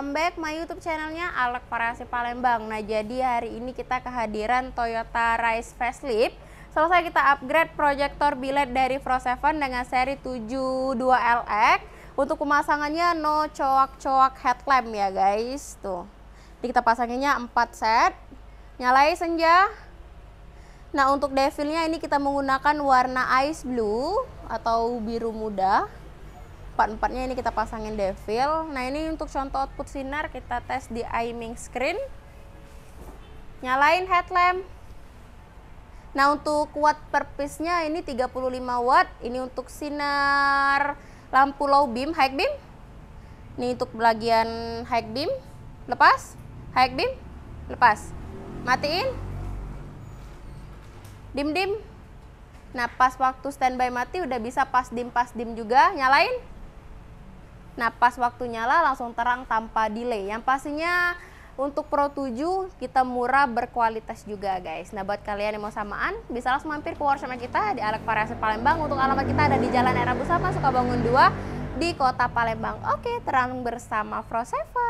welcome back my YouTube channelnya Alek Variasi Palembang. Nah, jadi hari ini kita kehadiran Toyota Rise Facelift. Selesai kita upgrade proyektor bilet dari Pro 7 dengan seri 72LX. Untuk pemasangannya no coak-coak headlamp ya guys. Tuh. Jadi kita pasanginnya 4 set. Nyalai senja. Nah, untuk devilnya ini kita menggunakan warna ice blue atau biru muda. Empat-empatnya ini kita pasangin devil. Nah, ini untuk contoh output sinar kita tes di aiming screen. Nyalain headlamp. Nah, untuk watt per piece-nya ini 35 watt. Ini untuk sinar lampu low beam, high beam. Ini untuk bagian high beam. Lepas. High beam. Lepas. Matiin. Dim-dim. Nah, pas waktu standby mati udah bisa pas dim juga. Nyalain. Nah, pas waktu nyala langsung terang tanpa delay. Yang pastinya untuk Pro 7 kita murah berkualitas juga guys. Nah, buat kalian yang mau samaan bisa langsung mampir ke workshop kita di Alek Variasi Palembang. Untuk alamat kita ada di Jalan Era Busama, Sukabangun 2 di Kota Palembang. Oke, terang bersama Pro 7.